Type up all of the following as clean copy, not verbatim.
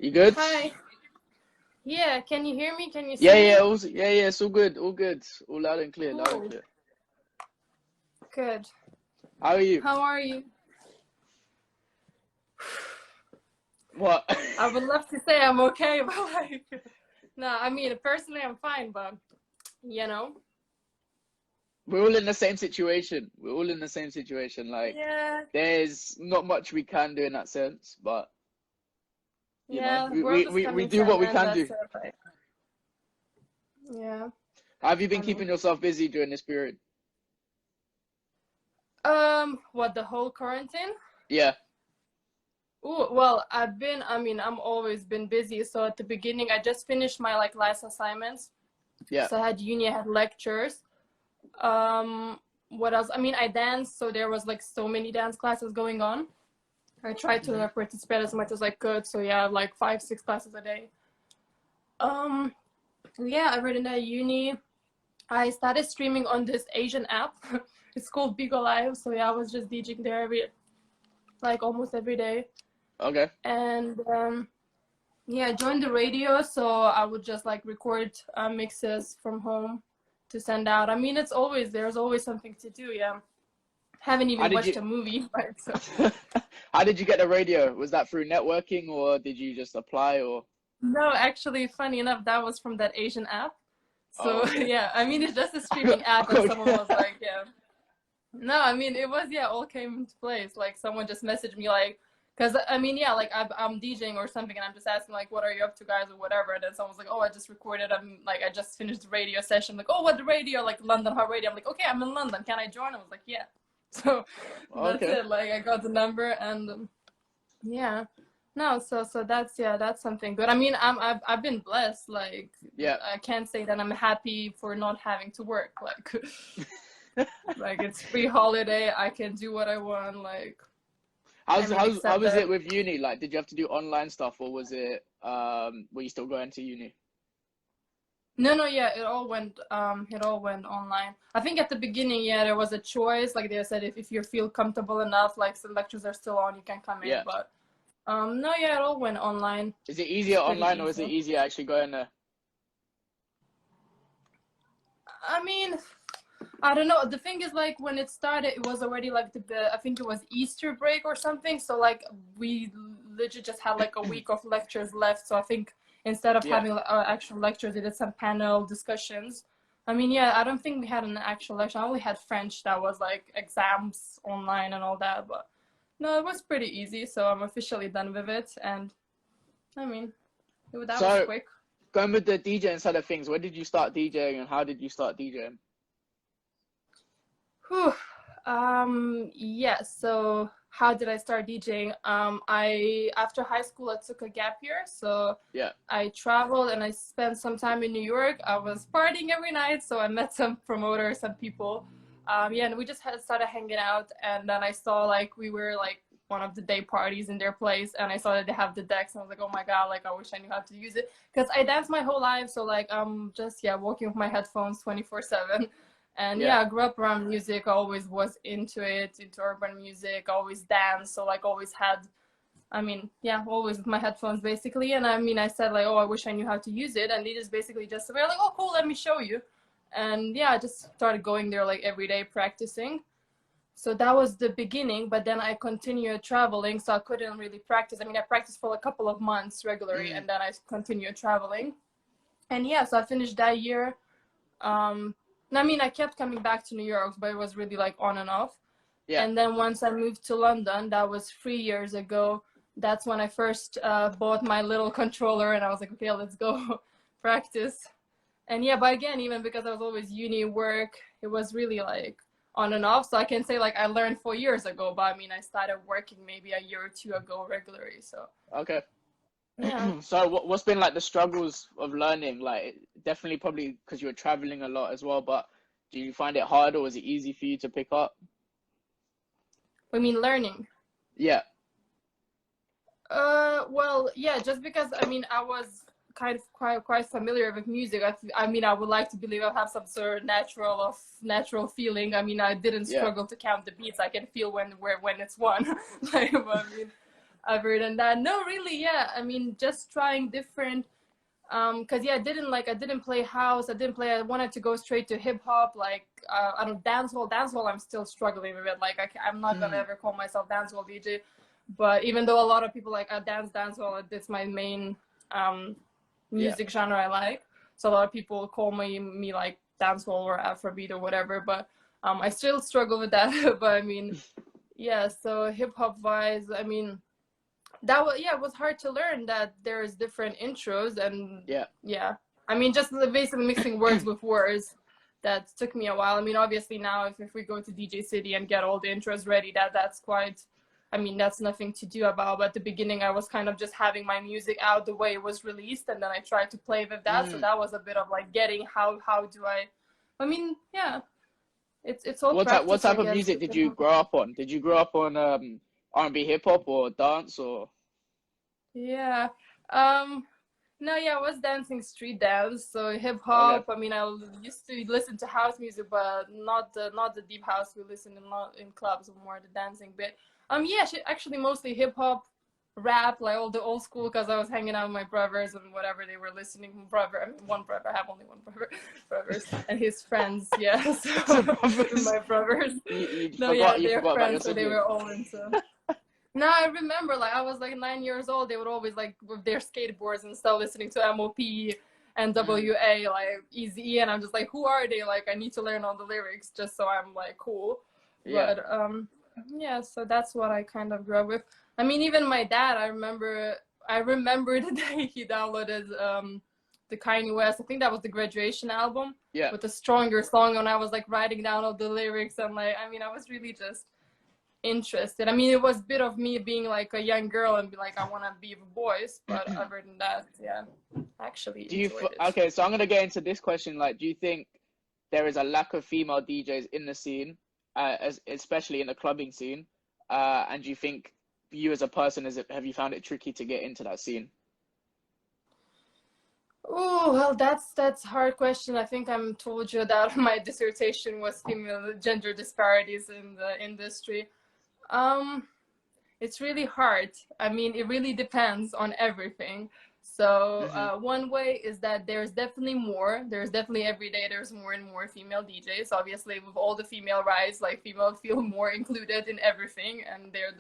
You good? Hi. Yeah, can you hear me? Can you Yeah, see yeah, me? it's all good, all good. All loud and clear, loud and Cool. clear. Good. How are you? How are you? What? I would love to say I'm okay, but like, no, I mean, personally, I'm fine, but you know. We're all in the same situation. We're all in the same situation. Like, Yeah, there's not much we can do in that sense, but yeah, the we, world we, is we, we coming to do an what we end, can do. that's it, like, yeah, How have you been I mean. keeping yourself busy during this period? What, the whole quarantine? Yeah, Ooh, well, I'm always been busy, so at the beginning, I just finished my, like, last assignments, yeah. so I had uni, I had lectures. Um, what else? I mean, I danced, so there was like so many dance classes going on. I tried to Hmm. participate as much as I could, so yeah, like 5, 6 classes a day. Um, yeah, I read in that uni. I started streaming on this Asian app. It's called Bigo Live, so yeah, I was just DJing there like almost every day. Okay. And yeah, I joined the radio, so I would just like record mixes from home to send out. I mean, there's always something to do. Yeah, haven't How even did watched you, a movie, right? So how did you get the radio? Was that through networking or did you just apply or? no, actually, funny enough, that was from that Asian app. Oh, So okay. yeah, I mean, it's just a streaming app, and someone was like, yeah. No, I mean, it was, yeah, all came into place. Like someone just messaged me like, because I mean, yeah, like I'm DJing or something, and I'm just asking like, what are you up to, guys, or whatever. And then someone's like, oh, I just recorded. I'm like, I just finished the radio session. Like, oh, what the radio? Like London Hot Radio. I'm like, okay, I'm in London. Can I join? I was like, yeah. So that's Okay. it. Like I got the number, and yeah. No, so that's, yeah, that's something good. I mean, I've been blessed. Like Yeah. I can't say that I'm happy for not having to work. Like like it's free holiday. I can do what I want. Like I mean, How except was that it with uni? Like, did you have to do online stuff or was it were you still going to uni? no, yeah, it all went online. I think at the beginning, yeah, there was a choice. Like they said, if you feel comfortable enough, like the lectures are still on, you can come in. Yeah. But no, yeah, it all went online. Is it It's easier pretty online or is easy. it easier actually going there? I mean, I don't know. The thing is, like, when it started, it was already like I think it was Easter break or something. So like we literally just had like a week of lectures left. So I think instead of Yeah. having actual lectures, we did some panel discussions. I mean, yeah, I don't think we had an actual lecture. I only had French that was like exams online and all that. But no, it was pretty easy. So I'm officially done with it. And I mean, that was So quick. going with the DJing side of things, when did you start DJing and how did you start DJing? Whew. Yeah, so how did I start DJing? I after high school I took a gap year, so Yeah. I traveled and I spent some time in New York. I was partying every night, so I met some promoters, some people. Yeah, and we just started hanging out, and then I saw like we were like one of the day parties in their place, and I saw that they have the decks, and I was like, oh my god, like I wish I knew how to use it, because I danced my whole life, so like I'm just, yeah, walking with my headphones 24/7. And Yeah. yeah, I grew up around music. I always was into it, into urban music. I always danced, so like always had, I mean, yeah, always with my headphones basically. And I mean, I said like, oh, I wish I knew how to use it. And they just basically just were like, oh, cool, let me show you. And yeah, I just started going there like every day practicing. So that was the beginning, but then I continued traveling, so I couldn't really practice. I mean, I practiced for a couple of months regularly, Mm. and then I continued traveling. And yeah, so I finished that year. I mean, I kept coming back to New York, but it was really like on and off. Yeah. And then once I moved to London, that was 3 years ago. That's when I first bought my little controller, and I was like, okay, let's go practice. And yeah, but again, even because I was always uni work, it was really like on and off. So I can say like I learned 4 years ago, but I mean, I started working maybe a year or two ago regularly. So Okay. yeah. So what's been like the struggles of learning? Like definitely probably because you were traveling a lot as well, but do you find it hard or was it easy for you to pick up? I mean, learning. Yeah. Well, yeah, just because I mean I was kind of quite familiar with music. I mean, I would like to believe I have some sort of natural feeling. I mean, I didn't Yeah. struggle to count the beats. I can feel when it's one. Like, but I mean, other than that, no, really, yeah. I mean, just trying different. Cause yeah, I didn't play house. I wanted to go straight to hip hop. Like, I don't dancehall. Dancehall, I'm still struggling with it. Like, I'm not gonna ever call myself dancehall DJ. But even though a lot of people like dance dancehall, it's my main music genre I like. So a lot of people call me like dancehall or Afrobeat or whatever. But I still struggle with that. But I mean, yeah. So hip hop wise, I mean, that was it was hard to learn that there's different intros and yeah. I mean, just basically mixing words with words. That took me a while. I mean, obviously now if we go to DJ City and get all the intros ready, that's quite. I mean, that's nothing to do about. But at the beginning, I was kind of just having my music out the way it was released, and then I tried to play with that. So that was a bit of like getting how do I mean, yeah, it's all practice. What type of music did you grow up on? Did you grow up on R&B, hip hop, or dance, or? Yeah. No, yeah, I was dancing street dance, so hip hop. Okay. I mean, I used to listen to house music, but not the deep house we listen in clubs, more the dancing bit. Yeah, actually mostly hip hop, rap, like all the old school, because I was hanging out with my brothers and whatever they were listening. One brother, I have only one brothers, and his friends, yeah. So my brothers. They're friends, so they were all into. No, I remember, like, I was like 9 years old. They would always like with their skateboards and stuff, listening to MOP and WA, like Eazy-E, and I'm just like, who are they? Like, I need to learn all the lyrics just so I'm like cool. Yeah. But yeah, so that's what I kind of grew up with. I mean, even my dad, I remember the day he downloaded the Kanye West. I think that was the Graduation album. Yeah. With the Stronger song, and I was like writing down all the lyrics, and like, I mean, I was really just interested. I mean, it was a bit of me being like a young girl and be like, I want to be with boys, but other than that, yeah, actually okay, so I'm gonna get into this question. Like, do you think there is a lack of female DJs in the scene, especially in the clubbing scene, and do you think you as a person have you found it tricky to get into that scene? Oh, well, that's a hard question. I think I told you that my dissertation was female gender disparities in the industry. It's really hard. I mean, it really depends on everything. So one way is that there's definitely every day there's more and more female DJs. Obviously, with all the female rise, like, female feel more included in everything, and they're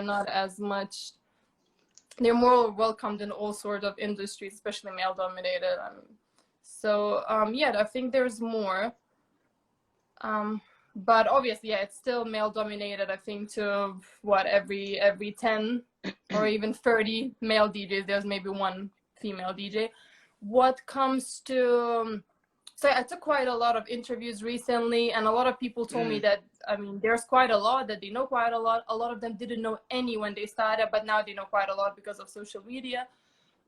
not as much. They're more welcomed in all sorts of industries, especially male dominated. So I think there's more. But obviously, yeah, it's still male dominated. I think to every 10 or even 30 male DJs, there's maybe one female DJ. What comes to, so I took quite a lot of interviews recently, and a lot of people told me that, I mean, there's quite a lot, that they know quite a lot. A lot of them didn't know any when they started, but now they know quite a lot because of social media.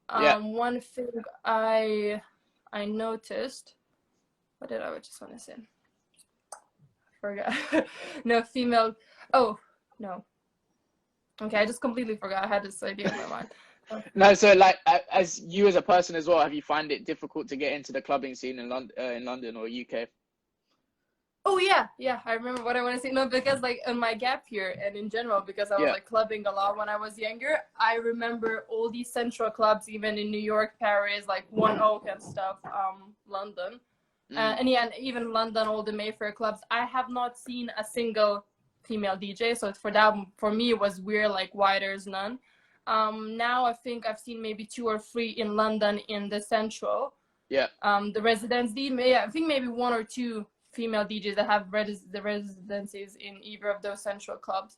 One thing I noticed, what did I just want to say? Forgot. No, female. Oh, no. Okay, I just completely forgot. I had this idea in my mind. No, so like, as you as a person as well, have you find it difficult to get into the clubbing scene in London or UK? Oh yeah. I remember what I want to say. No, because like in my gap year and in general, because I was like clubbing a lot when I was younger. I remember all these central clubs, even in New York, Paris, like One Oak and stuff, London. And even London, all the Mayfair clubs, I have not seen a single female DJ. So for me, it was weird, like, why there's none. Now I think I've seen maybe 2 or 3 in London in the Central. Yeah. The Residency, I think maybe 1 or 2 female DJs that have the residencies in either of those Central clubs.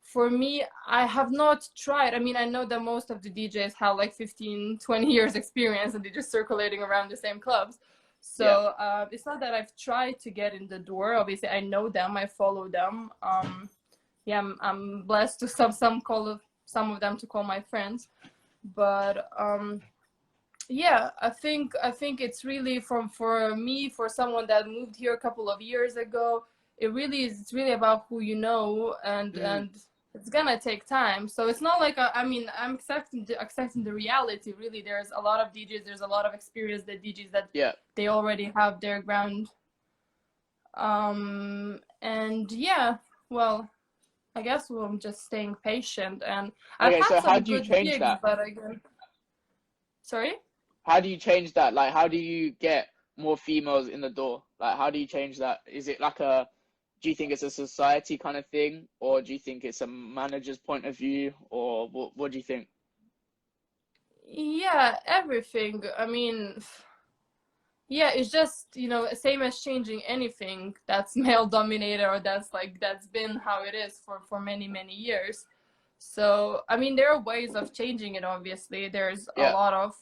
For me, I have not tried. I mean, I know that most of the DJs have like 15, 20 years experience, and they're just circulating around the same clubs. So it's not that I've tried to get in the door. Obviously, I know them, I follow them. I'm blessed to some of them to call my friends. But I think it's really for me, for someone that moved here a couple of years ago. It's really about who you know, and it's gonna take time. So it's not like I'm accepting the reality. Really, there's a lot of DJs, there's a lot of experienced DJs that they already have their ground. Well, I guess I'm just staying patient, and I've Okay, had so how some do you good change gigs, that? but again, sorry. How do you change that? Like, how do you get more females in the door? Like, how do you change that? Is it like a, do you think it's a society kind of thing, or do you think it's a manager's point of view, or what do you think? Yeah, everything. I mean, yeah, it's just, you know, same as changing anything that's male dominated, or that's been how it is for many, many years. So, I mean, there are ways of changing it, obviously. There's a Yeah. lot of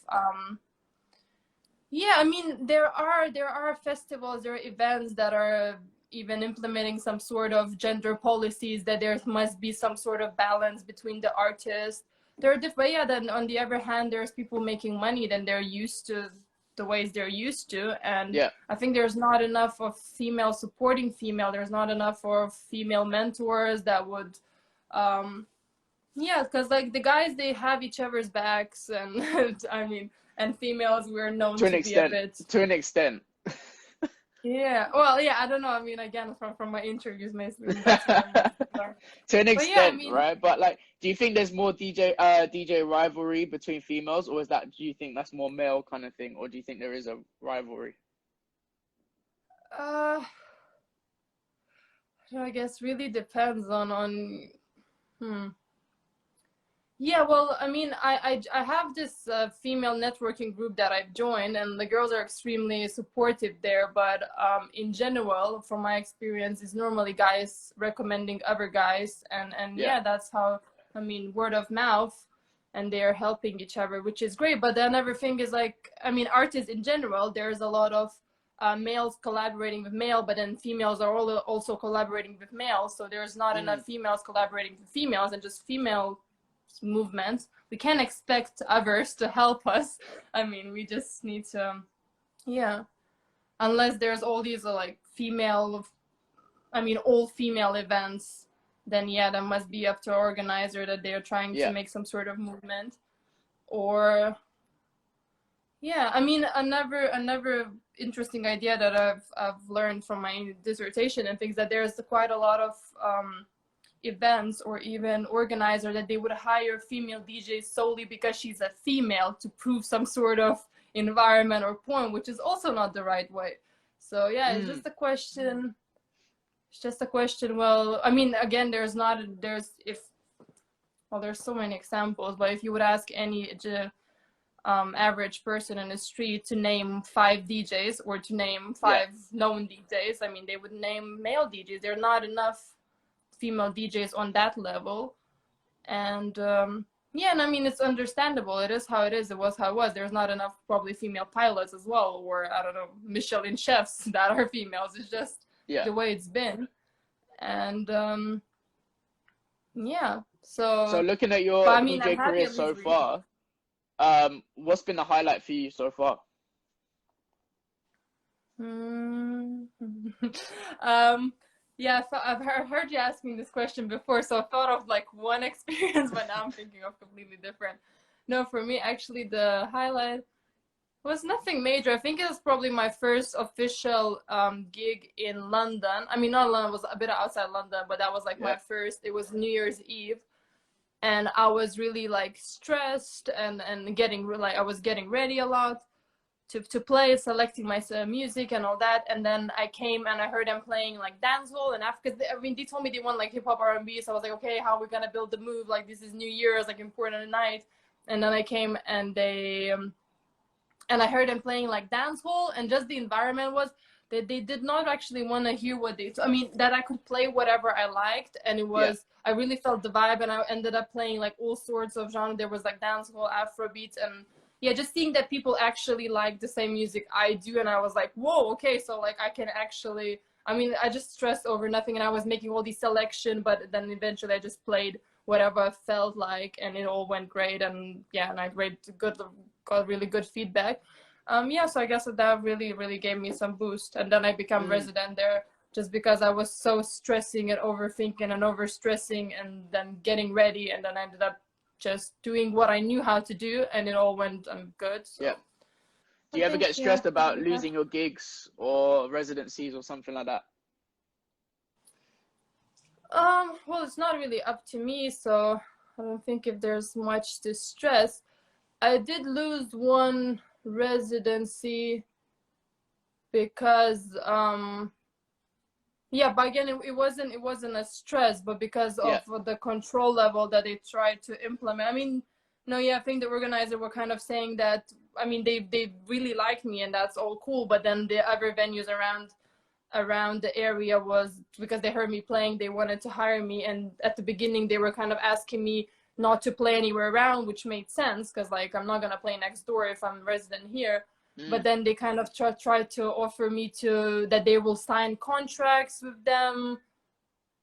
yeah, I mean, there are festivals, there are events that are even implementing some sort of gender policies, that there must be some sort of balance between the artists. There are different, yeah, then on the other hand, there's people making money, then they're used to the ways they're used to. And Yeah. I think there's not enough of female supporting female. There's not enough of female mentors that would, um, yeah, because like the guys, they have each other's backs, and I mean, and females, we're known To an to be a extent. bit, To an extent. yeah. Well, yeah, I don't know. I mean, again, from my interviews, that's what I mostly learned. To an But yeah, I extent, mean, right? But like, do you think there's more DJ rivalry between females, or is that, do you think that's more male kind of thing, or do you think there is a rivalry? uh, I guess really depends hmm. Yeah, well, I mean, I have this female networking group that I've joined, and the girls are extremely supportive there. But in general, from my experience, is normally guys recommending other guys, and Yeah. yeah, that's how, I mean, word of mouth, and they're helping each other, which is great. But then everything is like, I mean, artists in general, there's a lot of males collaborating with male, but then females are also collaborating with males. So there's not Mm. enough females collaborating with females, and just female movements. We can't expect others to help us. I mean, we just need to, yeah. Unless there's all these like female, I mean, all female events, then yeah, that must be up to organizer that they're trying to Yeah. make some sort of movement. Or yeah, I mean, another interesting idea that I've learned from my dissertation and things, that there's quite a lot of events or even organizer that they would hire female DJs solely because she's a female, to prove some sort of environment or point, which is also not the right way. So yeah, it's Mm. just a question. It's just a question. Well, I mean, again, there's if, well, there's so many examples, but if you would ask any average person in the street to name 5 DJs, or to name Yeah. 5 known DJs, I mean, they would name male DJs. There are not enough female DJs on that level. And yeah, and I mean, it's understandable. It is how it is. It was how it was. There's not enough probably female pilots as well, or I don't know, Michelin chefs that are females. It's just Yeah. the way it's been. And yeah, So so, looking at but your I mean, I'm DJ happy career at least so reading. far, what's been the highlight for you so far? Yeah, so I've heard you asking this question before, so I thought of like one experience, but now I'm thinking of completely different. No, for me, actually, the highlight was nothing major. I think it was probably my first official gig in London. I mean, not London, it was a bit outside London, but that was like Yeah. my first. It was New Year's Eve, and I was really like stressed, and getting like, I was getting ready a lot to play, selecting my music and all that. And then I came and I heard them playing like dancehall and Africa. I mean, they told me they want like hip hop R&B, so I was like, okay, how are we gonna build the move? Like, this is New Year's, like important night. And then I came and they and I heard them playing like dancehall, and just the environment was that they did not actually want to hear what they. I mean, that I could play whatever I liked, and it Yeah. was, I really felt the vibe, and I ended up playing like all sorts of genre. There was like dancehall, Afrobeats, and yeah, just seeing that people actually like the same music I do, and I was like, whoa, okay, so like I can actually. I mean, I just stressed over nothing, and I was making all these selection, but then eventually I just played whatever I felt like, and it all went great. And yeah, and I got really good feedback. Yeah, so I guess that really gave me some boost, and then I become Mm. resident there, just because I was so stressing and overthinking and overstressing, and then getting ready, and then I ended up just doing what I knew how to do, and it all went good. Yeah. So Do I you ever think, get yeah, stressed about losing your gigs or residencies or something like that? Well, it's not really up to me, so I don't think if there's much to stress. I did lose one residency because yeah, but again, it wasn't a stress, but because Yeah. of the control level that they tried to implement. I mean, no, yeah, I think the organizer were kind of saying that. I mean, they really like me, and that's all cool. But then the other venues around the area was because they heard me playing, they wanted to hire me, and at the beginning they were kind of asking me not to play anywhere around, which made sense because like I'm not gonna play next door if I'm resident here. But then they kind of tried to offer me to that they will sign contracts with them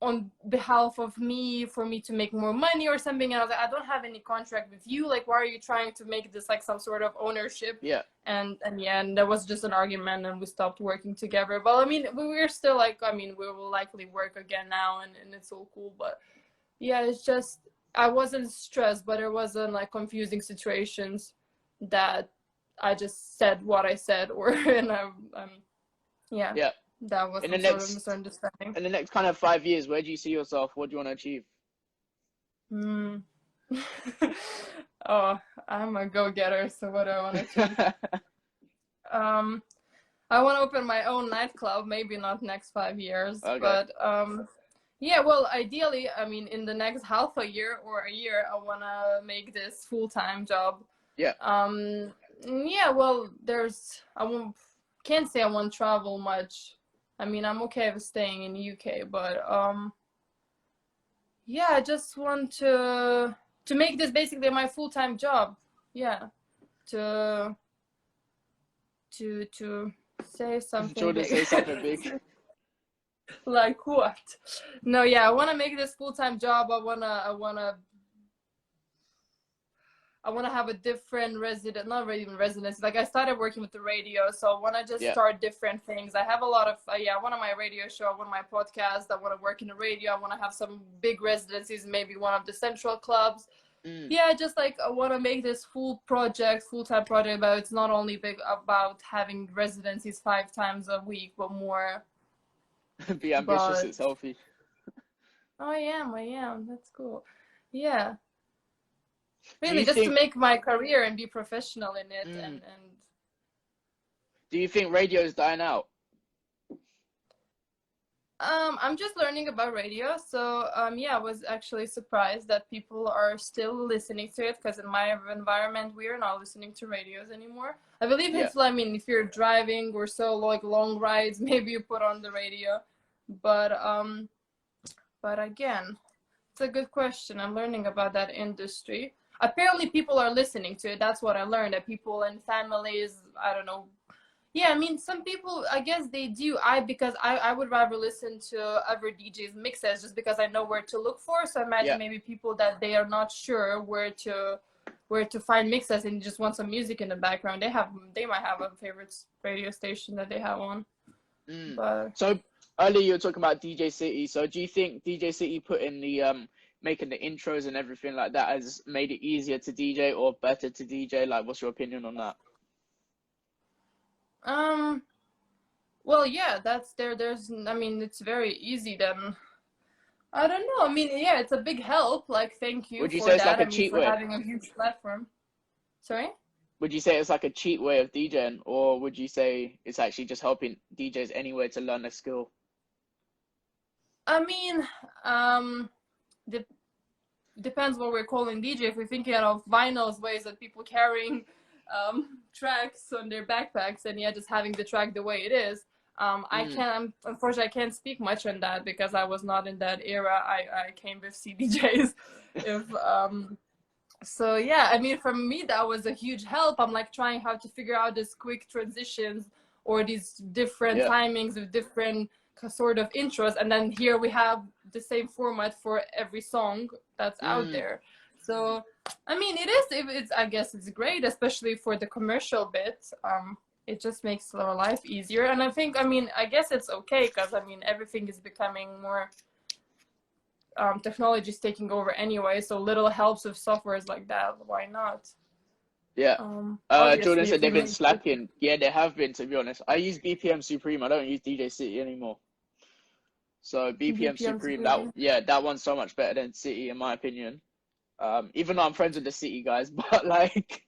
on behalf of me for me to make more money or something. And I was like, I don't have any contract with you. Like, why are you trying to make this like some sort of ownership? Yeah. And yeah, and there was just an argument and we stopped working together. But I mean, we're still like, I mean, we will likely work again now and it's all cool. But yeah, it's just, I wasn't stressed, but there wasn't like confusing situations that I just said what I said, or and yeah, Yeah. that was In some the sort of next misunderstanding. in the next kind of 5 years, where do you see yourself? What do you want to achieve? Oh, I'm a go-getter, so what do I want to achieve? I want to open my own nightclub, maybe not next 5 years, Okay. but yeah, well, ideally, I mean, in the next half a year or a year, I want to make this full-time job. Yeah. Yeah, well, can't say I want to travel much. I mean, I'm okay with staying in the UK, but yeah, I just want to make this basically my full-time job. Yeah, to say something Jordan, big. say something big. Like what? No, yeah, I want to make this full-time job. I want to have a different not even residency. Like I started working with the radio, so I want to just start different things. I have a lot of I want my radio show, I want my podcast, I want to work in the radio, I want to have some big residencies, maybe one of the central clubs. Yeah, just like I want to make this full-time project, but it's not only big about having residencies 5 times a week, but more. Be ambitious, it's healthy. I am. That's cool. Yeah. Really, just to make my career and be professional in it. And do you think radio is dying out? I'm just learning about radio, so yeah, I was actually surprised that people are still listening to it, because in my environment we are not listening to radios anymore. I believe it's, I mean, if you're driving or so, like long rides, maybe you put on the radio, but again, it's a good question. I'm learning about that industry. Apparently people are listening to it. That's what I learned, that people and families, I don't know. Yeah, I mean, some people, I guess they do. Because I would rather listen to other DJs mixes just because I know where to look for. So I imagine maybe people that they are not sure where to find mixes and just want some music in the background. They might have a favorite radio station that they have on. But so earlier you were talking about DJ City. So do you think DJ City put in the making the intros and everything like that has made it easier to DJ or better to DJ? Like, what's your opinion on that? Well, yeah, there's, I mean, it's very easy then. I don't know. I mean, yeah, it's a big help. Like, thank you for that. I mean, for having a huge platform. Sorry? Would you say it's like a cheat way of DJing, or would you say it's actually just helping DJs anywhere to learn a skill? I mean, depends what we're calling DJ. If we're thinking of vinyls, ways that people carrying tracks on their backpacks, and yeah, just having the track the way it is. Unfortunately, I can't speak much on that because I was not in that era. I came with CDJs. So yeah, I mean, for me, that was a huge help. I'm like trying how to figure out these quick transitions or these different timings with different sort of intros. And then here we have the same format for every song that's out there. So, I mean, I guess it's great, especially for the commercial bit. It just makes our life easier. And I guess it's okay because, I mean, everything is becoming more, technology is taking over anyway. So little helps with softwares like that. Why not? Yeah. Jordan said they've been slacking. Yeah, they have been, to be honest. I use BPM Supreme. I don't use DJ City anymore. So BPM BPM Supreme, Supreme. that one's so much better than City in my opinion. Even though I'm friends with the City guys, but like,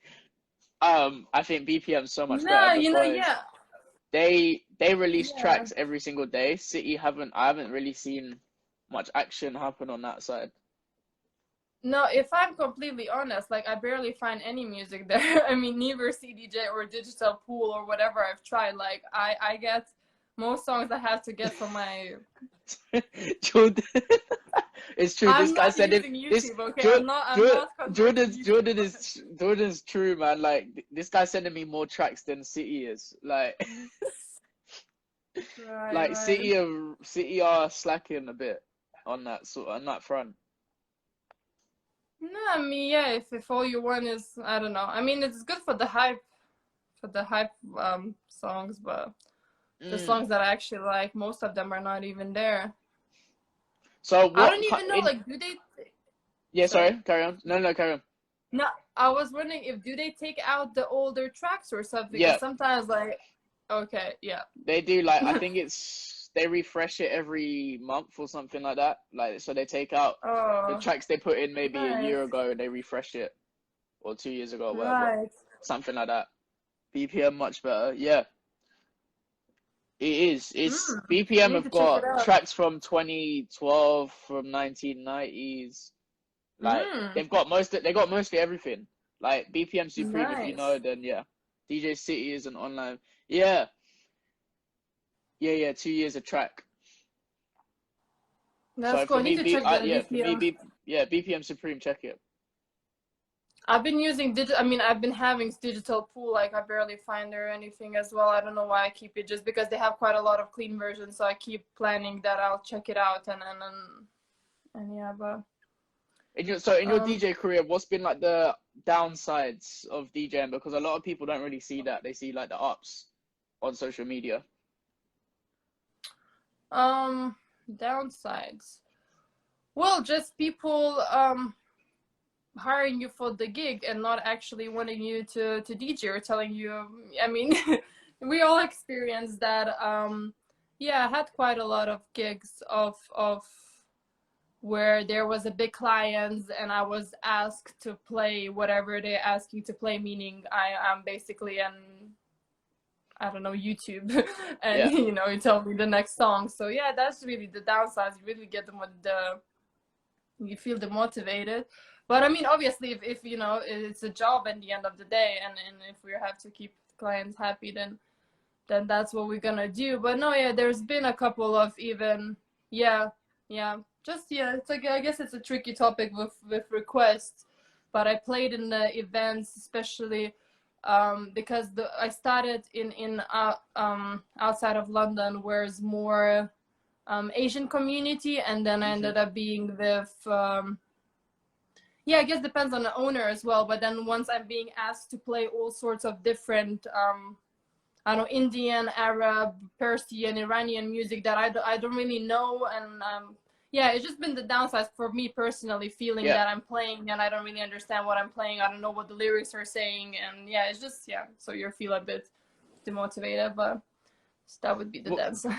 I think BPM's so much better No, because yeah, they release yeah. tracks every single day. I haven't really seen much action happen on that side. No, if I'm completely honest, like I barely find any music there. I mean, neither CDJ or Digital Pool or whatever I've tried. Like I get most songs I have to get from my. Jordan, it's true. This I'm guy not said it. using This YouTube, okay? I'm not converting YouTube. Jordan's true, man. Like this guy sending me more tracks than City is. Like Right, like right. City are slacking a bit on that front. No, I mean, yeah, if all you want is, I don't know. I mean, it's good for the hype songs, but the Mm. songs that I actually like, most of them are not even there. So I what don't even know, in? like, do they? Yeah, Sorry. sorry. Carry on. No, carry on. No, I was wondering if do they take out the older tracks or something? Yeah, Because sometimes, like, okay, yeah. they do. Like I think they refresh it every month or something like that. Like so they take out the Oh, tracks they put in maybe a right, year ago and they refresh it, or 2 years ago, or whatever, right. something like that. BPM much better. Yeah, it is. It's I BPM need have to check it got out. tracks from 2012, from 1990s. Like Mm, they got mostly everything. Like BPM Supreme, if you know, nice. then yeah. DJ City is an online. Yeah, yeah. 2 years a track. That's So cool. for I need me, to check the BPM. BPM Supreme, check it. I've been using I mean, I've been having Digital Pool. Like, I barely find there anything as well. I don't know why I keep it. Just because they have quite a lot of clean versions, so I keep planning that I'll check it out and yeah, but In your um DJ career, what's been like the downsides of DJing? Because a lot of people don't really see that. They see like the ups on social media. um downsides. Well, just people hiring you for the gig and not actually wanting you to DJ or telling you. I mean, we all experienced that. Yeah, I had quite a lot of gigs of where there was a big client and I was asked to play whatever they ask you to play, meaning I am basically an, I don't know, YouTube, and Yeah. you tell me the next song. So yeah, that's really the downside. You really get you feel demotivated. But I mean, obviously, if it's a job at the end of the day, and if we have to keep clients happy, then that's what we're gonna do. But no, yeah, there's been a couple of even, yeah, just yeah. It's like, I guess it's a tricky topic with requests, but I played in the events, especially because I started in outside of London, where it's more Asian community, and then I ended up being with yeah, I guess depends on the owner as well. But then once I'm being asked to play all sorts of different I don't know, Indian, Arab, Persian, Iranian music that I don't really know, and yeah, it's just been the downside for me personally, feeling Yeah. that I'm playing and I don't really understand what I'm playing. I don't know what the lyrics are saying, and yeah, it's just, yeah, so you feel a bit demotivated, but that would be the Well, downside.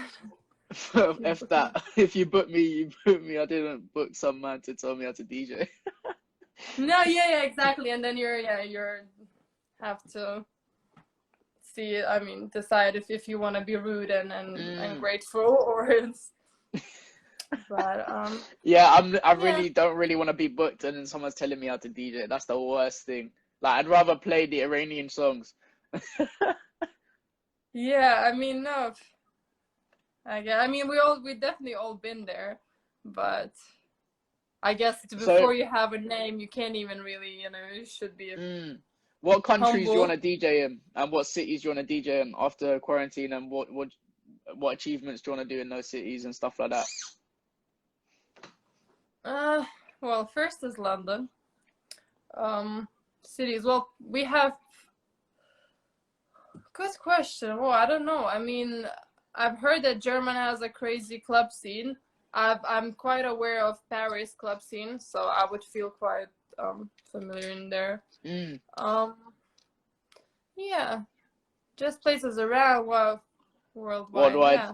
F that. If you book me, you book me. I didn't book some man to tell me how to DJ. No, yeah, exactly, and then you're have to see, I mean, decide if you want to be rude and grateful, or it's, but Yeah, I yeah, really don't really want to be booked and then someone's telling me how to DJ. That's the worst thing. Like I'd rather play the Iranian songs. yeah, I mean, no, I mean, we definitely all been there, but I guess So, before you have a name, you can't even really, you should be what countries do you want humble. to DJ in, and what cities do you want to DJ in after quarantine, and what achievements do you want to do in those cities and stuff like that? Well, first is London. Cities. Well, we have. Good question. Well, I don't know. I mean, I've heard that Germany has a crazy club scene. I'm quite aware of Paris club scene, so I would feel quite familiar in there. Um, yeah, just places around, well, worldwide. Worldwide. Yeah,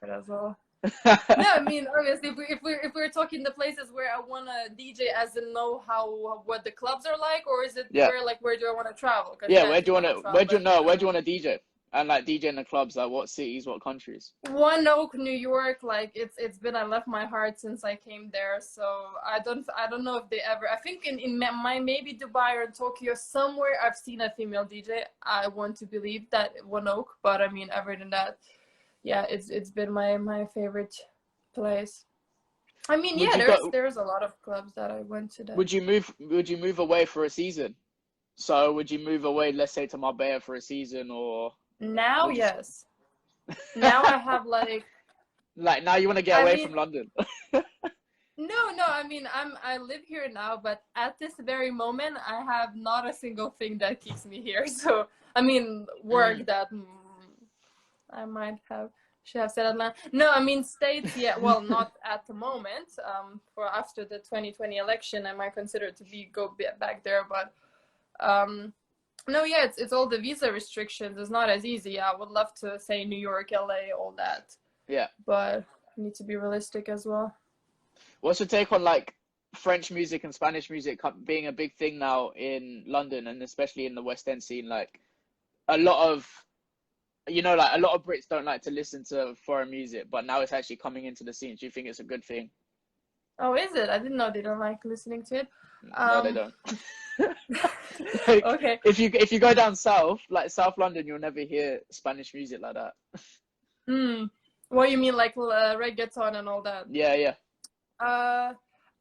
as well. No, I mean, obviously, if we're talking the places where I wanna DJ, as in know how what the clubs are like, or is it Yeah. where do I want to travel? Because Yeah, yeah, I where do do you want want to to travel. where do you want to DJ? And like DJ in the clubs, like what cities, what countries? One Oak, New York, like it's been, I left my heart since I came there. So I don't know if they ever. I think in my maybe Dubai or Tokyo somewhere I've seen a female DJ. I want to believe that One Oak, but I mean other than that, yeah, it's been my favorite place. I mean, Would yeah, you go? there's a lot of clubs that I went to that. Would you move away for a season? So would you move away, let's say, to Marbella for a season, or Now, would you? yes. Now I have Like now you want to get I away mean, from London? no, I mean, I live here now, but at this very moment, I have not a single thing that keeps me here. So, I mean, work that I might have should have said Atlanta. No, I mean states. Yeah, well, not at the moment. For after the 2020 election, I might consider to go back there, but no, yeah, it's all the visa restrictions. It's not as easy. I would love to say New York, LA, all that, Yeah. but I need to be realistic as well. What's your take on like French music and Spanish music being a big thing now in London and especially in the West End scene? Like a lot of, like a lot of Brits don't like to listen to foreign music, but now it's actually coming into the scene. Do you think it's a good thing? Oh, is it? I didn't know they don't like listening to it. No, they don't. Like, Okay. if you go down south, like South London, you'll never hear Spanish music like that. What you mean, like reggaeton and all that? Yeah, yeah.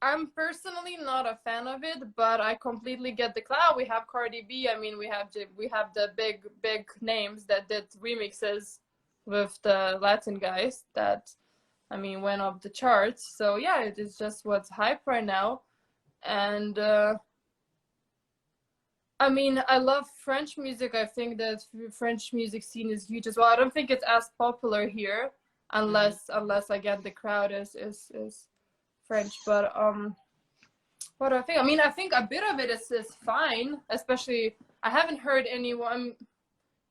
I'm personally not a fan of it, but I completely get the cloud. We have Cardi B. I mean, we have the big names that did remixes with the Latin guys that, I mean, went up the charts. So yeah, it is just what's hype right now, and I mean, I love French music. I think that French music scene is huge as well. I don't think it's as popular here, unless again the crowd is French. But what do I think? I mean, I think a bit of it is fine. Especially, I haven't heard anyone.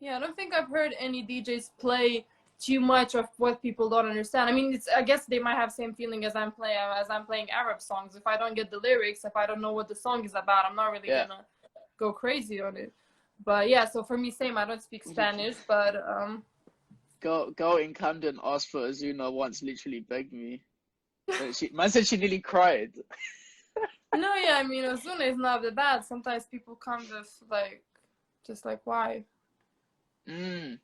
Yeah, I don't think I've heard any DJs play too much of what people don't understand. I mean, I guess they might have same feeling as I'm playing Arab songs. If I don't get the lyrics, if I don't know what the song is about, I'm not really gonna go crazy on it. But yeah, so for me, same. I don't speak Spanish, but Girl in Camden asked for Azuna once, literally begged me. Man said she nearly cried. no, yeah, I mean, Ozuna is not that bad. Sometimes people come just like why? Do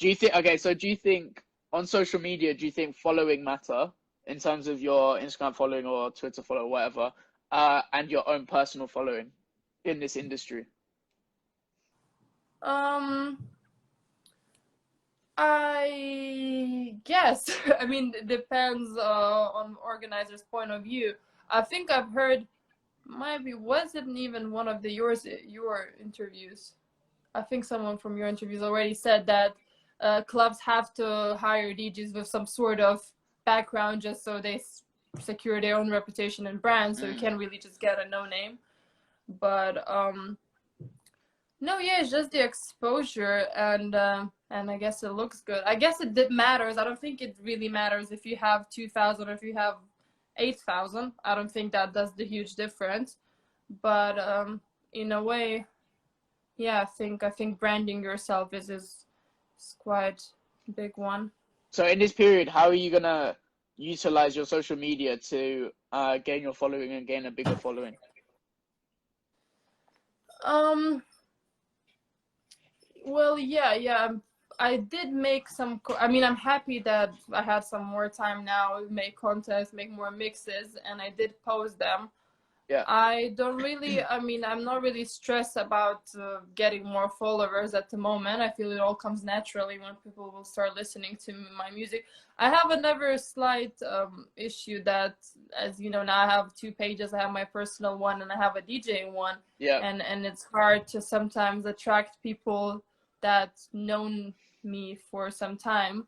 you think? Okay, so do you think on social media, do you think following matter in terms of your Instagram following or Twitter follow, whatever, and your own personal following in this industry? I guess. I mean, it depends on organizer's point of view. I think I've heard, maybe wasn't even one of your interviews. I think someone from your interviews already said that clubs have to hire DJs with some sort of background just so they secure their own reputation and brand. So you can't really just get a no name. But no, yeah, it's just the exposure and I guess it looks good. I guess it matters. I don't think it really matters if you have 2,000 or if you have 8,000. I don't think that does the huge difference. But in a way, yeah, I think branding yourself is quite a big one. So in this period, how are you gonna utilize your social media to gain your following and gain a bigger following? Well, yeah. I did make some. I mean, I'm happy that I had some more time now to make contests, make more mixes, and I did post them. Yeah. I don't really. I mean, I'm not really stressed about getting more followers at the moment. I feel it all comes naturally when people will start listening to my music. I have another slight issue that, as you know, now I have 2 pages. I have my personal one and I have a DJing one. Yeah. And it's hard to sometimes attract people that known me for some time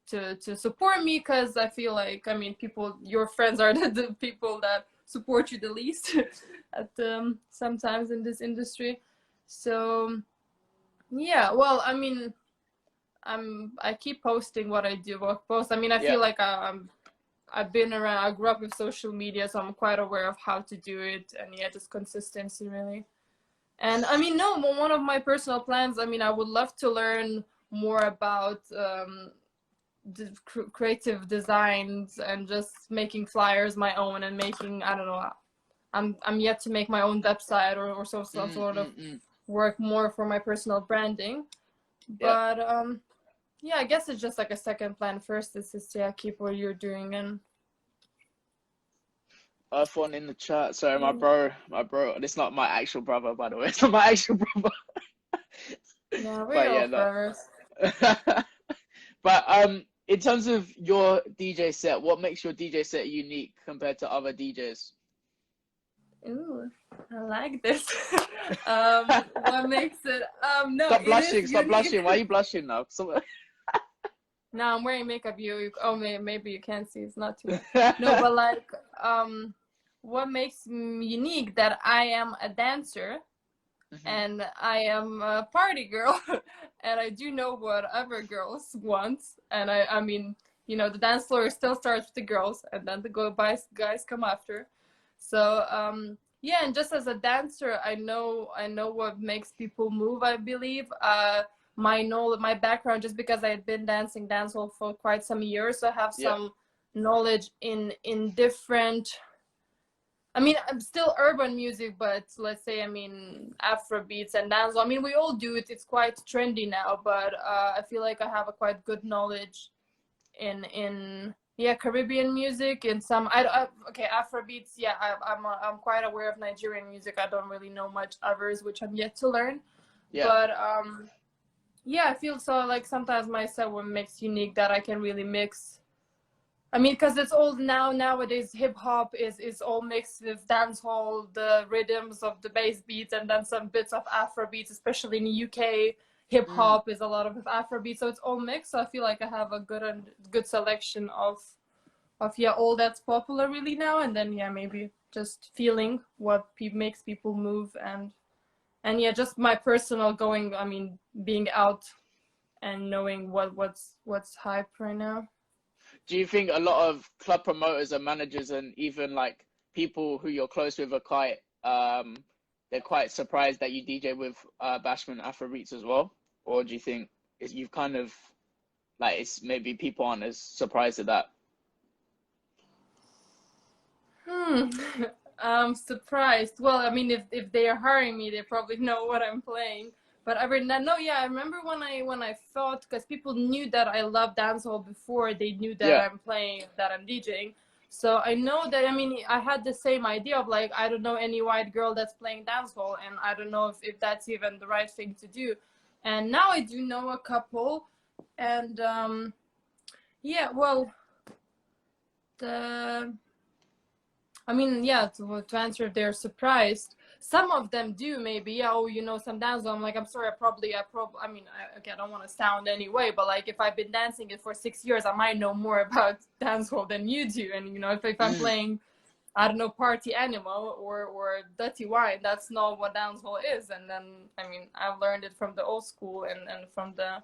to support me, because I feel like, I mean, your friends are the people that support you the least at sometimes in this industry. So yeah, well, I mean, I keep posting what I do post. I mean, I feel like been around, I grew up with social media, so I'm quite aware of how to do it, and yeah, just consistency really. And I mean, no, one of my personal plans, I mean, I would love to learn more about creative designs and just making flyers my own, and making, I don't know, I'm yet to make my own website or some sort of work more for my personal branding. But yeah, I guess it's just like a second plan. First is just, yeah, keep what you're doing. And Earth one in the chat. Sorry, my bro. It's not my actual brother, by the way. It's not my actual brother. yeah, we're all brothers. But in terms of your DJ set, what makes your DJ set unique compared to other DJs? Ooh, I like this. What makes it? No. Stop blushing. Stop blushing. Why are you blushing now? No, I'm wearing makeup. Oh, maybe you can't see. It's not too much. No, but like, what makes me unique, that I am a dancer, and I am a party girl, and I do know what other girls want. And I mean, you know, the dance floor still starts with the girls, and then the guys come after. So yeah, and just as a dancer, I know what makes people move, I believe. My background, just because I had been dancing dancehall for quite some years, so I have some knowledge in different, I mean, I'm still urban music, but let's say, I mean, Afro beats and dancehall. I mean, we all do it. It's quite trendy now, but I feel like I have a quite good knowledge in Caribbean music, in some okay, Afro beats. Yeah, I'm quite aware of Nigerian music. I don't really know much others, which I'm yet to learn. But yeah, I feel so like sometimes my set what makes unique, that I can really mix. I mean, because it's all nowadays hip hop is all mixed with dancehall, the rhythms of the bass beats, and then some bits of Afro beats, especially in the UK. Hip hop is a lot of Afro beats, so it's all mixed. So I feel like I have a good selection of all that's popular really now, and then maybe just feeling what makes people move, and yeah, just my personal going, I mean, being out and knowing what's hype right now. Do you think a lot of club promoters and managers, and even like people who you're close with, are quite they're quite surprised that you DJ with Bashment Afrobeats as well? Or do you think you've kind of like, it's maybe people aren't as surprised at that? I'm surprised. Well, I mean, if they are hiring me, they probably know what I'm playing. But I remember when I thought, because people knew that I love dancehall before they knew that I'm playing, that I'm DJing. So I know that, I mean, I had the same idea of like, I don't know any white girl that's playing dancehall, and I don't know if that's even the right thing to do. And now I do know a couple, and yeah, well, I mean, yeah, to answer if they're surprised, some of them do maybe, oh, you know, some dancehall. I'm like, I'm sorry, I mean, I don't want to sound anyway, but like, if I've been dancing it for 6 years, I might know more about dancehall than you do. And, you know, if I'm playing, I don't know, Party Animal or Dirty Wine, that's not what dancehall is. And then, I mean, I've learned it from the old school and from the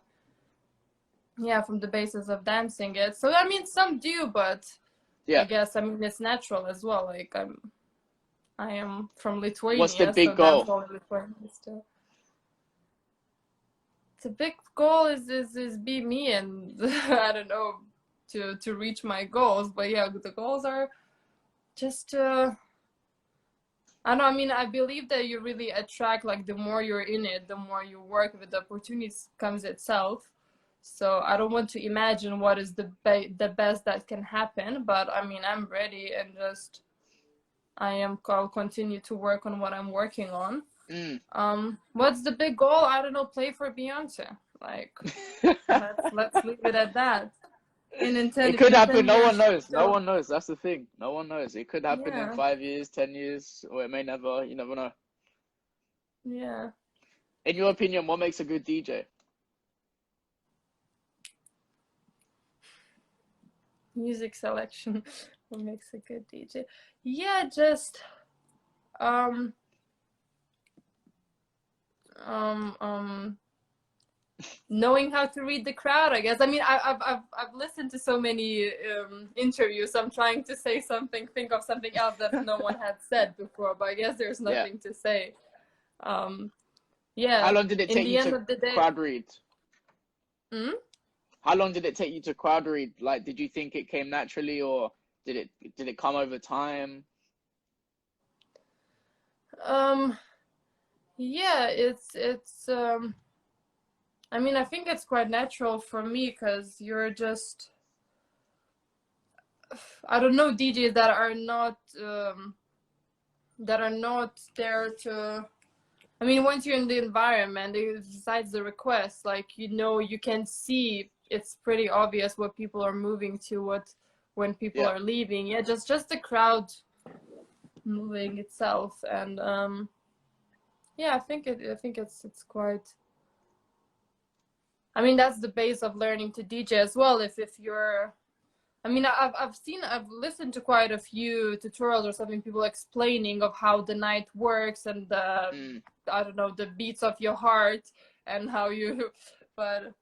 basis of dancing it. So, I mean, some do, but I guess, I mean, it's natural as well. Like, I am from Lithuania. What's the big goal? The big goal is be me, and I don't know, to reach my goals. But yeah, the goals are just I don't know. I mean, I believe that you really attract, like, the more you're in it, the more you work with, the opportunities comes itself. So I don't want to imagine what is the best that can happen, but I mean, I'm ready, and just I'll continue to work on what I'm working on. What's the big goal? I don't know. Play for Beyonce. Like, let's leave it at that. It could happen. No one knows. No one knows. That's the thing. No one knows. It could happen in 5 years, 10 years, or it may never. You never know. Yeah. In your opinion, what makes a good DJ? Music selection. What makes a good DJ? Yeah, just knowing how to read the crowd, I guess. I mean, I've listened to so many interviews. So I'm trying to say something, think of something else that no one had said before, but I guess there's Yeah. nothing to say. How Yeah. long did it In take the you end to of the day. crowd read? Hmm? How long did it take you to crowd read? Like, did you think it came naturally, or did it come over time? Yeah, it's I mean, I think it's quite natural for me because you're just, I don't know, DJs that are not there to, I mean, once you're in the environment, besides the request, like, you know, you can see, it's pretty obvious what people are moving to, when people are leaving. Yeah, just the crowd moving itself. And yeah, I think it's quite, I mean, that's the base of learning to DJ as well. If you're, I mean, I've listened to quite a few tutorials or something, people explaining of how the night works and the, I don't know, the beats of your heart and how you, but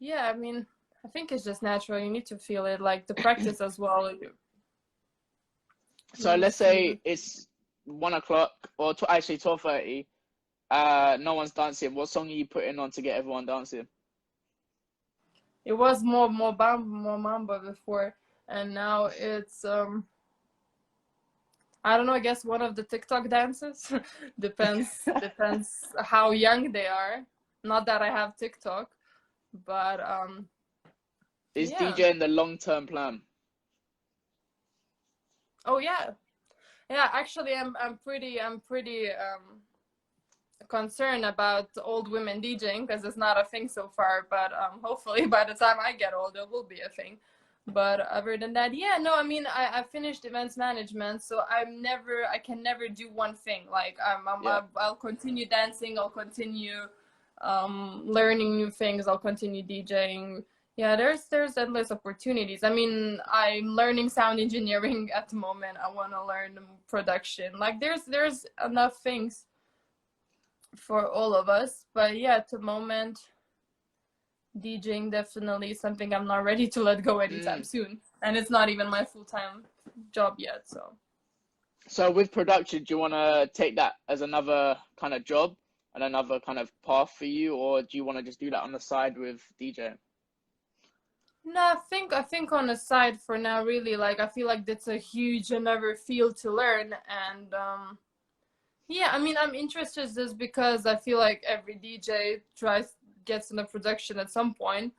yeah, I mean, I think it's just natural. You need to feel it, like the practice as well. So let's say it's 1 o'clock or actually 12:30. No one's dancing. What song are you putting on to get everyone dancing? It was more mamba before, and now it's I don't know, I guess one of the TikTok dances. depends how young they are. Not that I have TikTok, but Is yeah. DJing the long-term plan? Oh yeah. Yeah, actually I'm pretty concerned about old women DJing because it's not a thing so far, but hopefully by the time I get old it will be a thing. But other than that, yeah, no, I mean, I finished events management, so I can never do one thing. Like I'll continue dancing, I'll continue learning new things, I'll continue DJing. Yeah, there's endless opportunities. I mean, I'm learning sound engineering at the moment. I want to learn production. Like there's enough things for all of us. But yeah, at the moment, DJing definitely something I'm not ready to let go anytime soon. And it's not even my full-time job yet, so. So with production, do you want to take that as another kind of job and another kind of path for you, or do you want to just do that on the side with DJing? No, I think on the side for now, really. Like, I feel like that's a huge another field to learn. And yeah, I mean, I'm interested just because I feel like every DJ gets in a production at some point.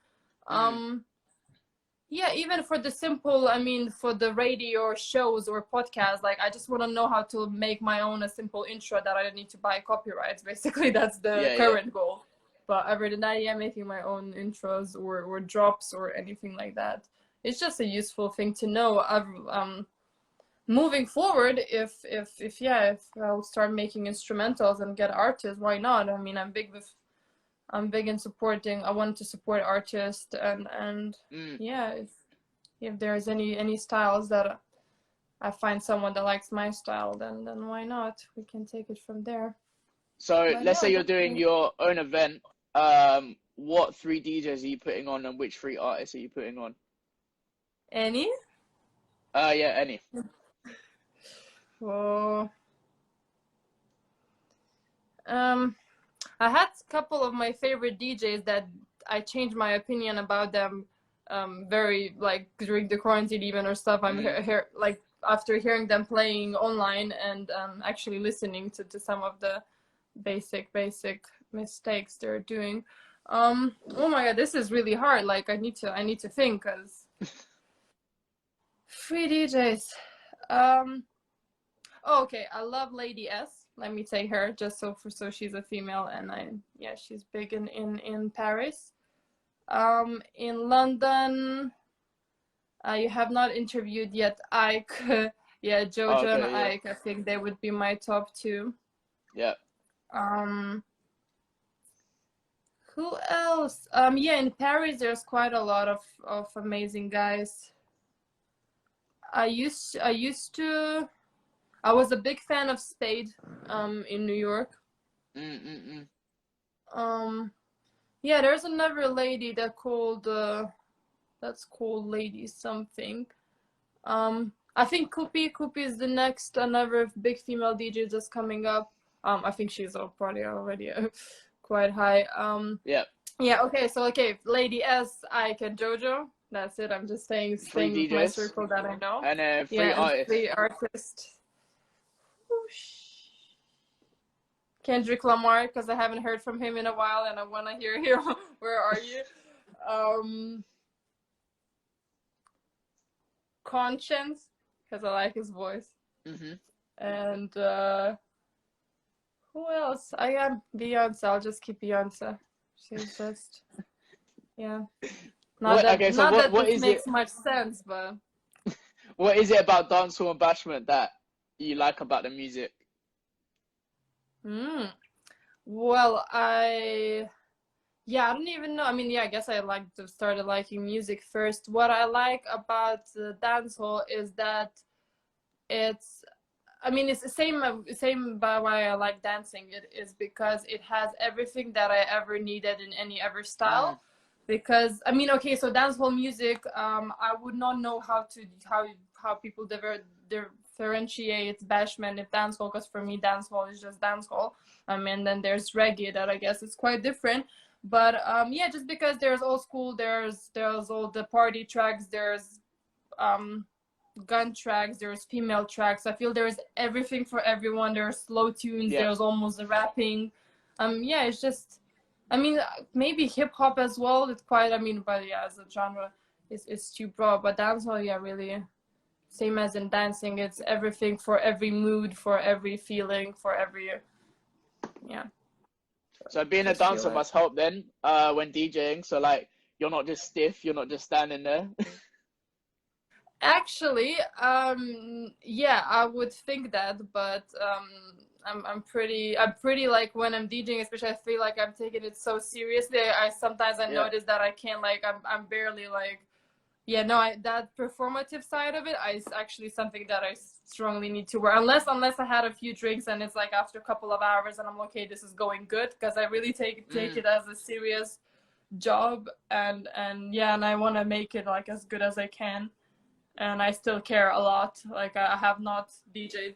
Yeah, even for the simple, I mean, for the radio shows or podcasts, like I just want to know how to make my own a simple intro that I don't need to buy copyrights. Basically, that's the current goal. But other than that, yeah, making my own intros or drops or anything like that. It's just a useful thing to know. Moving forward, if I'll start making instrumentals and get artists, why not? I mean, I'm big in supporting. I want to support artists and yeah, if there's any styles that I find someone that likes my style, then why not? We can take it from there. So But let's say no, you're doing your own event. What 3 DJs are you putting on, and which 3 artists are you putting on? Any? Yeah, any. Oh. I had a couple of my favorite DJs that I changed my opinion about them very, like, during the quarantine even or stuff. I'm here like after hearing them playing online and actually listening to some of the basic mistakes they're doing. Oh my god, this is really hard. Like I need to think, because 3 DJs. Oh, okay, I love Lady S. Let me say her just so she's a female, and she's big in Paris. In London, you have not interviewed yet Ike. Yeah, Jojo and Ike. I think they would be my top 2. Yeah. Who else? Yeah, in Paris there's quite a lot of amazing guys. I was a big fan of Spade in New York. Yeah, there's another lady that called that's called Lady something. I think Kupi is the next another big female DJ that's coming up. I think she's probably already quite high. Yeah. Yeah. Okay. So okay, Lady S, Ike, and JoJo. That's it. I'm just staying with my DJs circle that I know. and three Yeah, and artists. 3 artists. Kendrick Lamar, because I haven't heard from him in a while, and I want to hear him. Where are you? Conscience, because I like his voice. And who else? I am Beyonce. I'll just keep Beyonce. She's just, yeah. Not that this makes much sense, but what is it about dancehall and bashment that you like about the music? Well, I don't even know. I mean, yeah, I guess I started liking music first. What I like about dancehall is that it's the same by why I like dancing. It is because it has everything that I ever needed in any other style. Because okay, so dancehall music, I would not know how people differentiate bashment and dancehall, because for me dancehall is just dancehall. Then there's reggae that I guess is quite different. But yeah, just because there's old school, there's all the party tracks, there's gun tracks, there's female tracks. I feel there's everything for everyone. There's slow tunes, there's almost the rapping. Yeah, it's just, maybe hip hop as well. It's quite, but yeah, as a genre, it's too broad. But dancehall, yeah, really, same as in dancing. It's everything for every mood, for every feeling, for every, yeah. So being a dancer must help then when DJing. So like, you're not just stiff, you're not just standing there. Actually, yeah, I would think that, but I'm pretty like when I'm DJing, especially, I feel like I'm taking it so seriously. I sometimes notice that I can't, like, I'm barely like, that performative side of it is actually something that I strongly need to work. Unless I had a few drinks and it's like after a couple of hours and I'm okay, this is going good, because I really take it as a serious job, and I want to make it like as good as I can. And I still care a lot. Like, I have not DJed.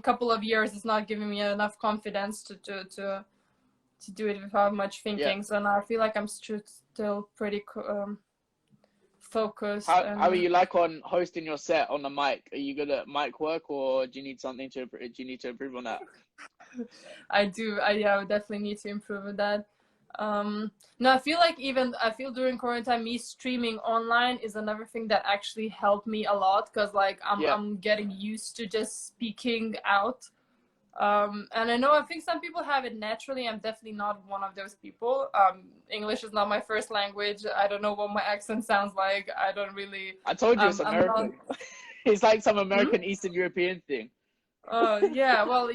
Couple of years is not giving me enough confidence to do it without much thinking. Yeah. So now I feel like I'm still pretty focused. How are you like on hosting your set on the mic? Are you good at mic work, or do you need to improve on that? I do. I would definitely need to improve with that. No, I feel during quarantine, me streaming online is another thing that actually helped me a lot, because like I'm getting used to just speaking out. And I think some people have it naturally. I'm definitely not one of those people. English is not my first language. I don't know what my accent sounds like. I don't really. I told you it's American. It's like some American Eastern European thing. Oh yeah, well,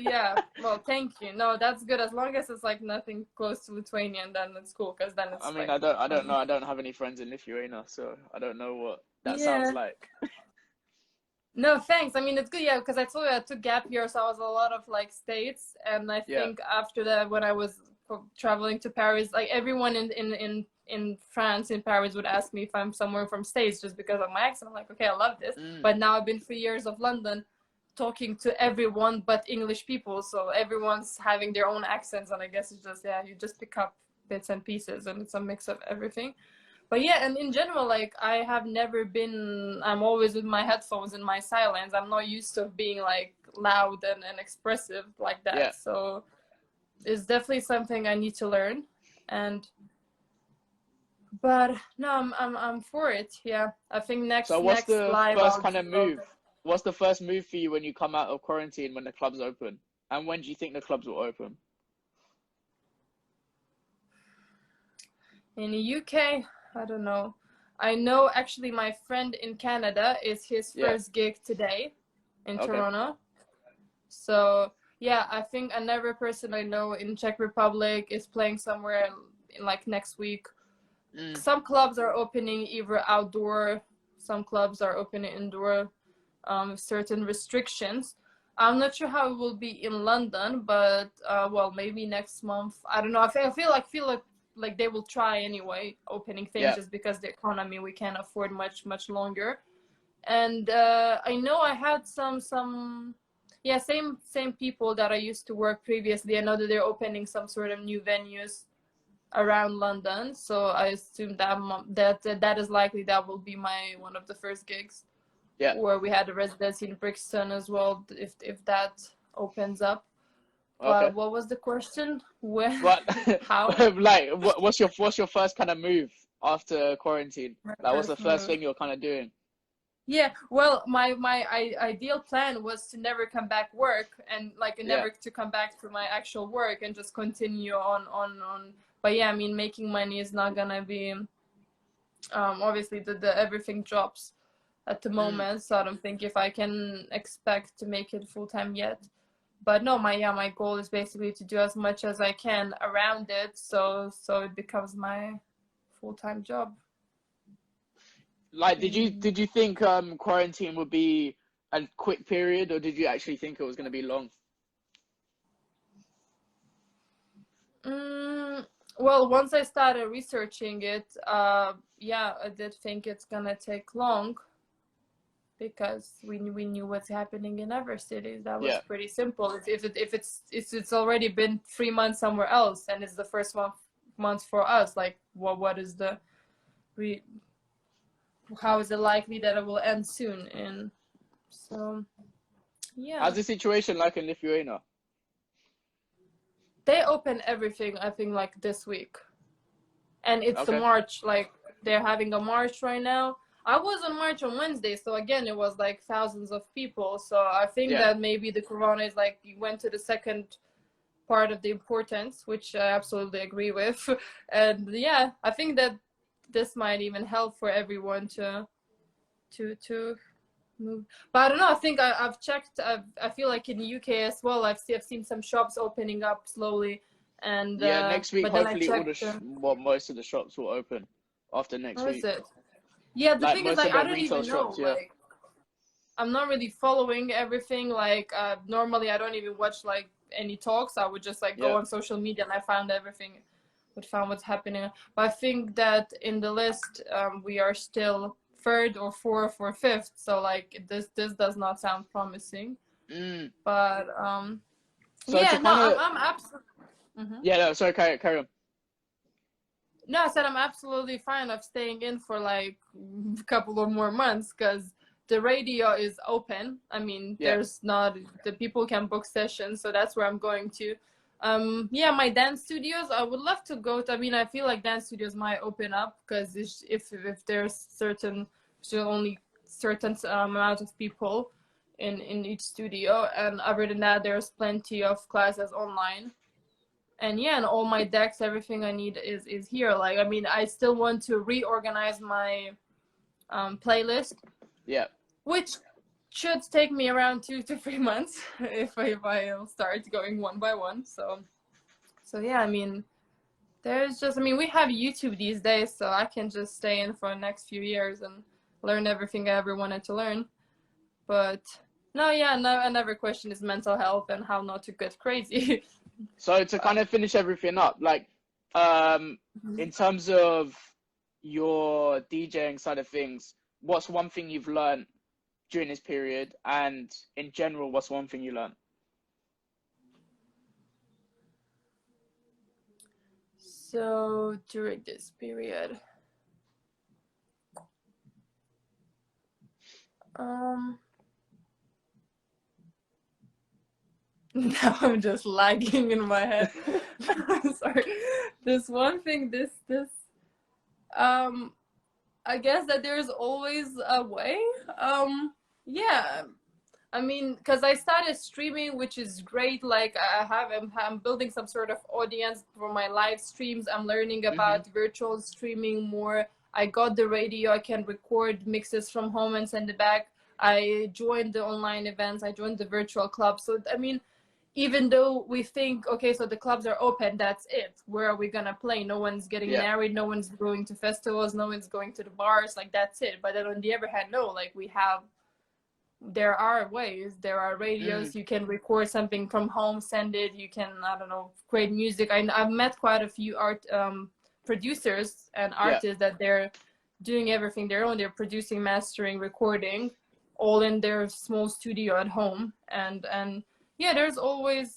thank you. No, that's good. As long as it's like nothing close to Lithuanian, then it's cool, because then it's. I don't know. I don't have any friends in Lithuania, so I don't know what that sounds like. No, thanks. It's good, yeah, because I told you I took gap year, so I was a lot of like states, and I think after that, when I was traveling to Paris, like everyone in France, in Paris, would ask me if I'm somewhere from states just because of my accent. I'm like, okay, I love this, but now I've been 3 years of London, talking to everyone but English people, so everyone's having their own accents, and I guess it's just you just pick up bits and pieces, and it's a mix of everything. But yeah, and in general, like, I have never been, I'm always with my headphones in my silence. I'm not used to being like loud and expressive like that. So it's definitely something I need to learn. But no, I'm for it. Yeah, I think next. So what's the live first kind of move? What's the first move for you when you come out of quarantine, when the clubs open? And when do you think the clubs will open? In the UK, I don't know. I know actually my friend in Canada is his first gig today in Toronto. So yeah, I think another person I know in Czech Republic is playing somewhere in like next week. Some clubs are opening either outdoor, some clubs are opening indoor. Certain restrictions. I'm not sure how it will be in London, but well, maybe next month. I don't know. I feel like like they will try anyway opening things just because the economy, we can't afford much longer. And I know I had some yeah, same people that I used to work previously. I know that they're opening some sort of new venues around London, so I assume that is likely that will be my one of the first gigs. Yeah. Or we had a residency in Brixton as well, if that opens up. Okay. But what was the question? When? But How? like, what's your first kind of move after quarantine? Like, what's the first thing you're kind of doing? Yeah, well, my ideal plan was to never come back work, and like never to come back to my actual work and just continue on. But yeah, I mean, making money is not gonna be obviously the everything drops at the moment, so I don't think if I can expect to make it full time yet. But no, my goal is basically to do as much as I can around it, so it becomes my full-time job. Like, did you think quarantine would be a quick period, or did you actually think it was going to be long? Well, once I started researching it, yeah, I did think it's gonna take long, because we knew what's happening in other cities. That was pretty simple. If it's already been 3 months somewhere else, and it's the first month for us, like what is the how is it likely that it will end soon? And so yeah. How's the situation like in Lithuania? They open everything, I think, like this week, and it's the march. Like they're having a march right now. I was on march on Wednesday, so again, it was like thousands of people. So I think that maybe the corona is like, you went to the second part of the importance, which I absolutely agree with. And yeah, I think that this might even help for everyone to move. But I don't know, I think I've checked, I feel like in the UK as well, I've seen some shops opening up slowly. And next week, hopefully most of the shops will open after next week. Is it? Yeah, the thing is, like, I don't even know. Shops, like, I'm not really following everything. Like, normally I don't even watch like any talks. I would just like go on social media, and I found everything, found what's happening. But I think that in the list, we are still third or fourth or fifth. So like this does not sound promising. But so yeah, no, I'm absolutely. Yeah, no, sorry, carry on. No, I said I'm absolutely fine of staying in for like a couple of more months, because the radio is open. I mean, there's not, the people can book sessions, so that's where I'm going to. Yeah, my dance studios, I would love to go to. I mean, I feel like dance studios might open up, because if there's only certain amount of people in each studio, and other than that, there's plenty of classes online. And yeah, and all my decks, everything I need is here. Like, I mean, I still want to reorganize my playlist. Yeah. Which should take me around 2 to 3 months if I'll start going one by one. So yeah, I mean, there's just, I mean, we have YouTube these days, so I can just stay in for the next few years and learn everything I ever wanted to learn. But no, yeah, no, another question is mental health and how not to get crazy. So to kind of finish everything up, like, in terms of your DJing side of things, what's one thing you've learned during this period, and in general, what's one thing you learned? So during this period, now I'm just lagging in my head. I'm sorry. This one thing, I guess that there's always a way. Yeah, I mean, because I started streaming, which is great. Like, I'm building some sort of audience for my live streams. I'm learning about virtual streaming more. I got the radio. I can record mixes from home and send it back. I joined the online events. I joined the virtual club. So, I mean, even though we think, okay, so the clubs are open, that's it. Where are we gonna play? No one's getting married. No one's going to festivals. No one's going to the bars. Like, that's it. But then on the other hand, no, like, there are ways. There are radios. You can record something from home, send it. You can, I don't know, create music. I've met quite a few producers and artists that they're doing everything their own. They're producing, mastering, recording, all in their small studio at home. And yeah, there's always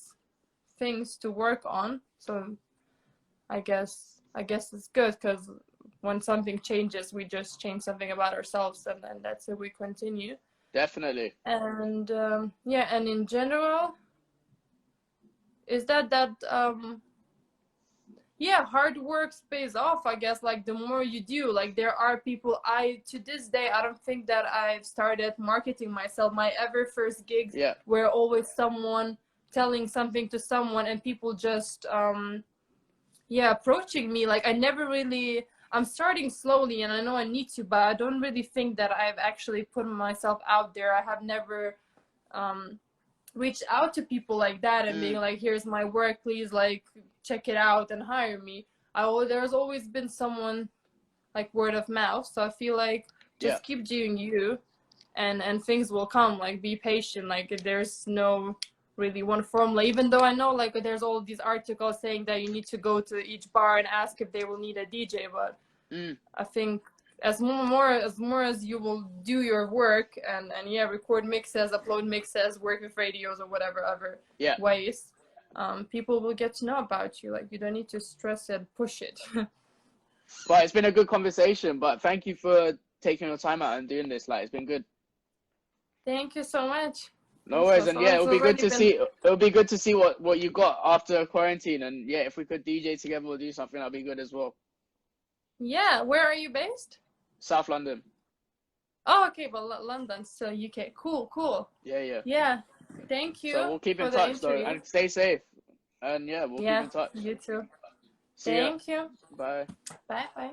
things to work on. So I guess it's good, because when something changes, we just change something about ourselves, and that's it, we continue. Definitely. And yeah, and in general, is that yeah, hard work pays off, I guess. Like, the more you do, like, there are people, to this day, I don't think that I've started marketing myself. My ever first gigs were always someone telling something to someone, and people just approaching me. Like, I never really, I'm starting slowly, and I know I need to, but I don't really think that I've actually put myself out there. I have never reached out to people like that and being like, here's my work, please, like, check it out and hire me. There's always been someone, like, word of mouth. So I feel like just keep doing you, and things will come. Like, be patient. Like, there's no really one formula, even though I know, like, there's all these articles saying that you need to go to each bar and ask if they will need a DJ. But I think as more as you will do your work and record mixes, upload mixes, work with radios or whatever other ways, people will get to know about you. Like, you don't need to stress and push it. But it's been a good conversation. But thank you for taking your time out and doing this. Like, it's been good. Thank you so much. No worries. And yeah, it'll be good to see. It'll be good to see what you got after quarantine. And yeah, if we could DJ together or do something, that'd be good as well. Yeah. Where are you based? South London. Oh, okay. But London, so UK. Cool. Yeah. Thank you. So we'll keep in touch, though, and stay safe. And yeah, we'll keep in touch. You too. See Thank you. Bye. Bye.